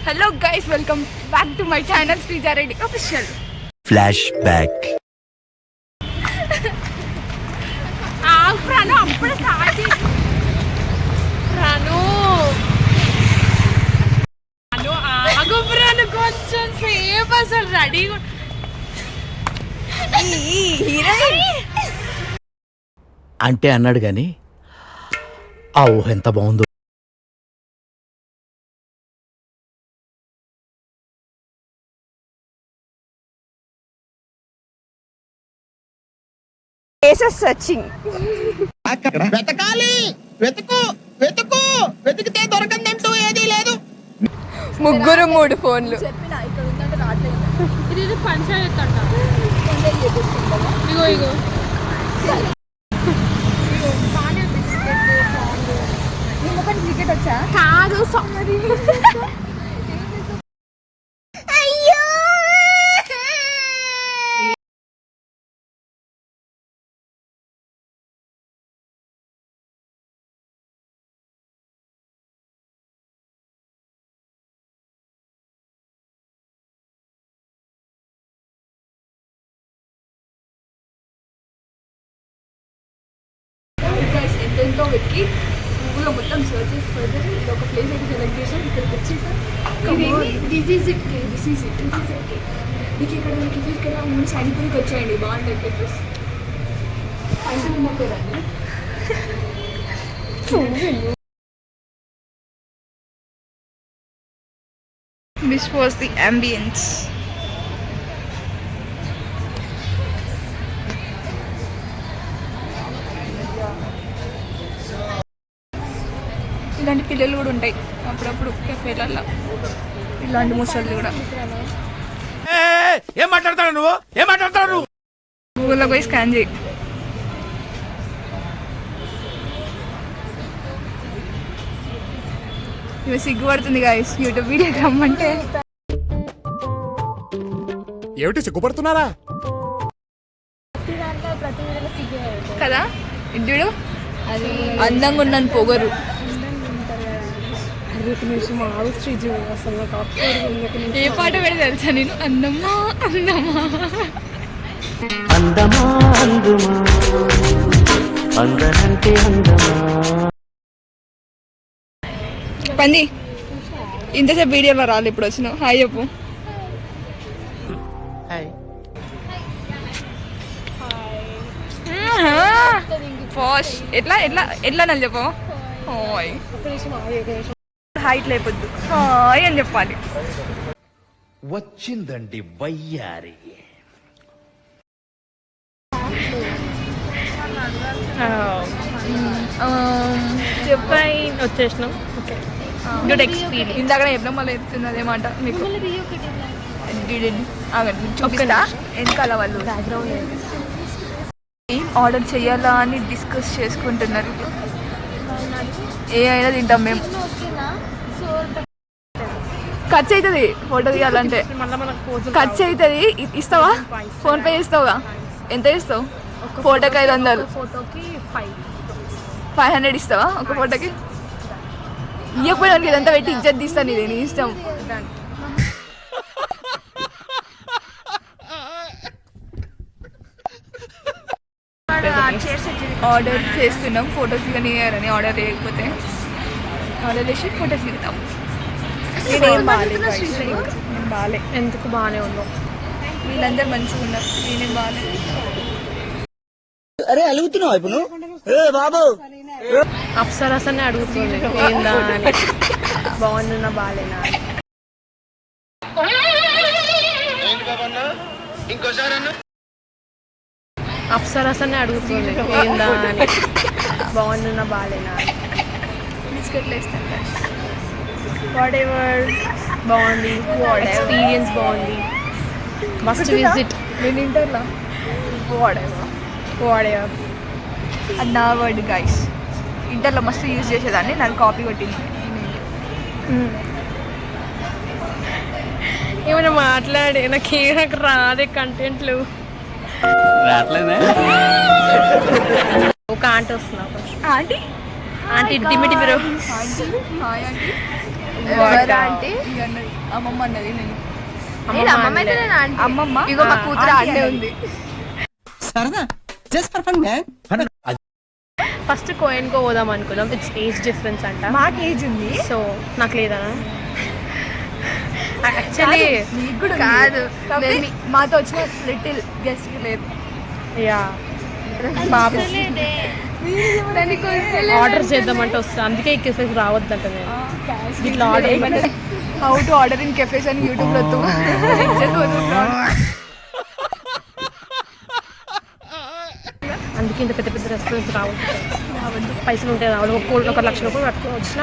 Hello guys, welcome back to my channel Srija Reddy Official. Flashback. Pranu, appude start chesi. Pranu, aagu Pranu koncham సేపు అసలు రెడీగా అంటే అన్నాడు గాని ఆ ఊహ ఎంత బాగుందో. వెతకాలి, వెతుకు వెతుకు వెతికితే దొరకందంటూ ఏదీ లేదు. ముగ్గురు మూడు ఫోన్లు. ఇది పంచాయత్ అంట. ఇగో ఇగో క్రికెట్ వచ్చా కాదు సారీ. ఎంతో వెతికి గూగుల్లో మొత్తం సర్చ్ చేసి ఇది ఒక ప్లేస్ అయితే సెలెక్ట్ చేసాం. ఇక్కడికి వచ్చేసాం. దిస్ ఈజ్ ఇట్ మీకు ఇక్కడ కిఫీకి వెళ్ళా ముందు సైనికుడికి వచ్చేయండి, బాగుంటుంది ప్లేస్. పైసలు ఉన్నట్లేదండి. This was the ambience. ఇలాంటి పిల్లలు కూడా ఉంటాయి అప్పుడప్పుడు కెఫేలలో, ఇలాంటి ముసళ్ళు కూడా. ఏం మాట్లాడతాడు నువ్వు? ఏం మాట్లాడతాడు నువ్వు? గూగుల్లో పోయి స్కాన్ చేయి. ఇవి సిగ్గుపడుతుంది గాయస్ యూట్యూబ్ వీడియోకి రమ్మంటే. ఏమిటి సిగ్గుపడుతున్నారా కదా ఇడ్డు అందంగా ఉన్నాను పొగరు. ఏ పాట పెడి తెలుసా నేను? అందమ్మా అందమ్మా అందమా అందుమా అందనంటే అందమా. పంది ఇంతసేపు వీడియోలో రాలి, ఇప్పుడు వచ్చినావు. హాయ్ చెప్పు. ఫాస్ట్ ఎట్లా ఎట్లా ఎట్లా నన్ను చెప్పు. హాయ్ హైట్ లేపొద్దు, హాయ్ అని చెప్పాలి. వచ్చిందండి వయ్యారి. చెప్పాయి వచ్చేసినాం. Okay, good experience. ఇందాక చెప్పినా మళ్ళీ చెప్తుంది అదేమాట మీకు. చూపిస్తా వెనకాల వాళ్ళు ఆర్డర్ చేయాలా అని డిస్కస్ చేసుకుంటున్నారు. ఏ అయినా తింటాం మేము. ఖర్చు అవుతుంది ఫోటో తీయాలంటే, ఖర్చు అవుతుంది. ఇస్తావా? ఫోన్పే చేస్తావుగా? ఎంత ఇస్తావు? ఫోటోకి 500. ఫోటోకి 500 ఇస్తావా ఒక ఫోటోకి? ఇవ్వకపోయినా ఇదంతా పెట్టి ఇజ్జత్ తీస్తాను. ఇది నీ ఇష్టం. ఆర్డర్ చేస్తున్నాం ఫొటోస్ కానీ ఆర్డర్ చేయకపోతే ఆర్డర్ చేసి ఫొటోస్ దిగుతాం. బాగాలే. ఎందుకు బాగానే ఉన్నాం? వీళ్ళందరూ మంచిగా ఉన్నారు, నేనేం బాగాలే. అరే అలుగుతున్నావు ఇప్పుడు బాబు. అప్సరసనే అడుగుతుంది ఏందా అని, బాగున్నా బాగాలేనా. అప్సరసనే అడుగుతుంది ఏందా అని, బాగున్నా బాగాలేనా. బిస్కెట్లు వేస్తాను. వాట్ ఎవర్, బాగుంది. ఎక్స్పీరియన్స్ బాగుంది. Must visit. నేను ఇంటర్లో వాట్ ఎవర్ అది నా వర్డ్ గైస్. ఇంటర్లో మస్తు యూజ్ చేసేదాన్ని, నాకు కాపీ కొట్టింది. ఏమైనా మాట్లాడే నాకు రాదే కంటెంట్లు. ఒక ఆంటీ వస్తున్నా. ఆంటీ ఆంటీ దిమిటి మీరు. Hi aunty. ఎవరా అంటే అమ్మమ్మ అన్నది నేను అమ్మమ్మ అయితే నేను ఆంటీ. అమ్మమ్మ ఇగో మా కూతురు ఆడే ఉంది. సరదా just for fun man. First కోయన్కో పోదాం అనుకున్నాం. ఇట్స్ ఏజ్ డిఫరెన్స్ అంట. మాకు ఏజ్ ఉంది. సో నాకు లేదా యాక్చువల్లీ కాదు మాతో వచ్చిన లిటిల్ గెస్ట్ లేదు. యా బాబు ఆర్డర్ చేద్దామంటే వస్తా. అందుకే ఈ కెఫేకి రావద్దంట నేను. ఇట్లా order how to order in cafes అని యూట్యూబ్ లో అందుకే ఇంత పెద్ద పెద్ద రెస్టారెంట్స్ రావద్దు. పైసలు ఉంటే రావాలి. ఒక లక్ష రూపాయలు కట్టుకొని వచ్చిన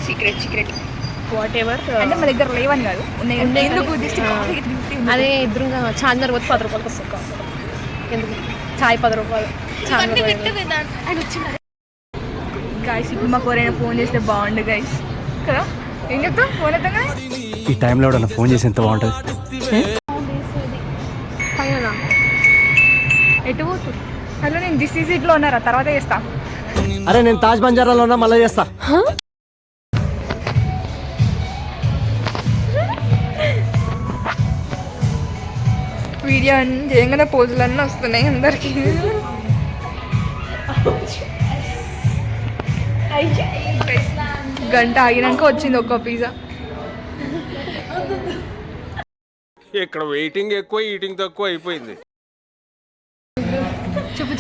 సీక్రెట్ వాట్ ఎవర్. అంటే మా దగ్గర లేవని కాదు, అదే ఎదురుగా చార్మినార్ పోతే 10 రూపాయలకి వస్తుంది కాఫీ. ఎందుకు చాయ్ 10 రూపాయలు. గైస్ ఇప్పుడు మాకు ఎవరైనా ఫోన్ చేస్తే బాగుండు గైస్ కదా. ఏం చెప్తాం ఫోన్ ఎత్తాం కదా. ఈ టైంలో ఎవడన్నా ఫోన్ చేసి ఎంత బాగుంటుంది. పైన ఎటు పోతుంది? హలో నేను దిస్ ఈజ్ ఇట్లో ఉన్నారా, తర్వాత చేస్తా. అరే నేను తాజ్ బంజారాలో ఉన్నా, మళ్ళీ చేస్తా. వీడియో అన్ని చేయగానే పోజులన్నీ వస్తున్నాయి అందరికి. గంట ఆగినాక వచ్చింది ఒక్క పిజ్జా. ఇక్కడ వెయిటింగ్ ఎక్కువ, ఈటింగ్ తక్కువ అయిపోయింది. చెప్పు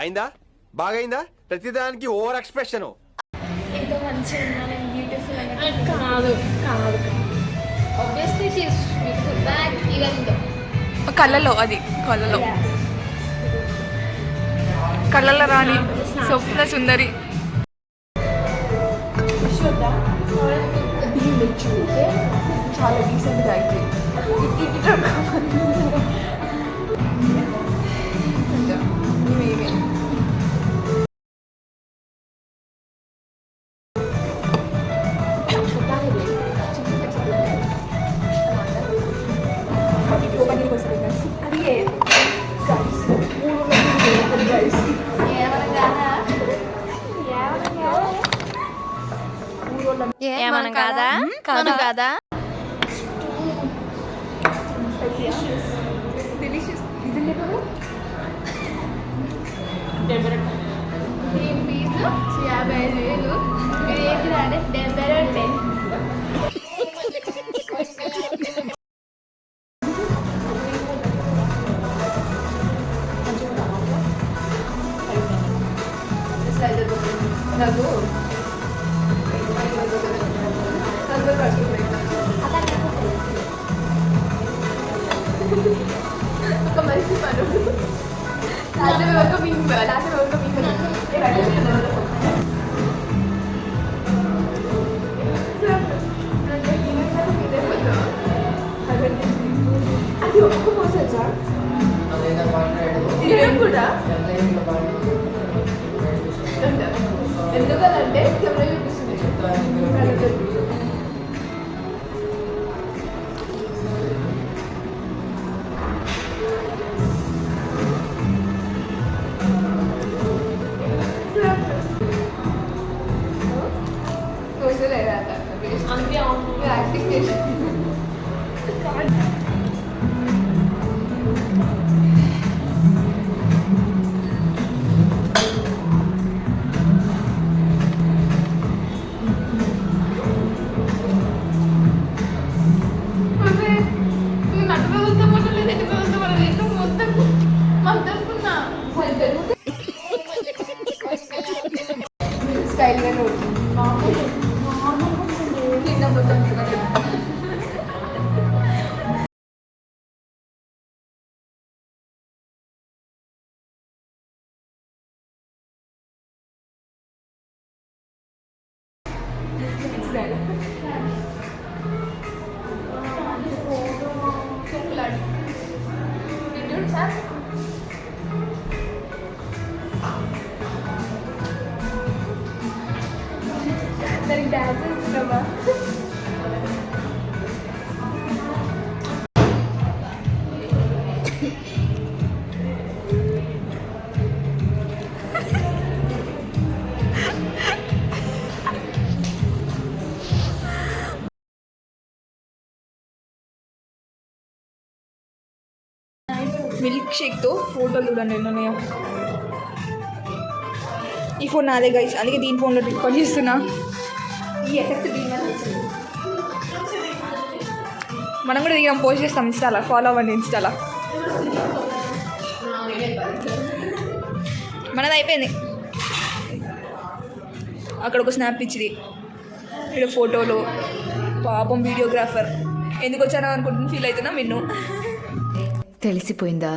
అయిందా? బాగైందా? ప్రతిదానికి ఓవర్ ఎక్స్ప్రెషన్. కాదు కళ్ళలో అది కళ్ళలో రాని స్వప్న సుందరి. చాలా డీసెంట్గా అయితే ఏమన్నా కాదా? కాదు కాదా? డెలిషియస్. ఇది లేకపోతే ఒక మంచి పను అది ఒక్క పోసా కూడా ఎందుకంటే చూపిస్తుంది. స్టైల్గానే దానికి డాన్స్ చేస్తున్నావా? మిల్క్ షేక్తో ఫోటోలు చూడండి ఎన్ని ఉన్నాయో. ఈ ఫోన్ నాదే గైస్, అందుకే దీని ఫోన్లో రికార్డ్ చేస్తున్నా. ఈ ఎఫెక్ట్ దీని వల్ల వచ్చింది. మనం కూడా దిగాం, పోస్ట్ చేస్తాం ఇన్స్టాలా, ఫాలో అవ్వండి ఇన్స్టాలా. మనది అయిపోయింది. అక్కడ ఒక స్నాప్ ఇచ్చింది, ఇక్కడ ఫోటోలు. పాపం వీడియోగ్రాఫర్ ఎందుకు వచ్చానో అనుకుంటున్నా, ఫీల్ అవుతున్నా. మిన్ను తెలిసిపోయిందా?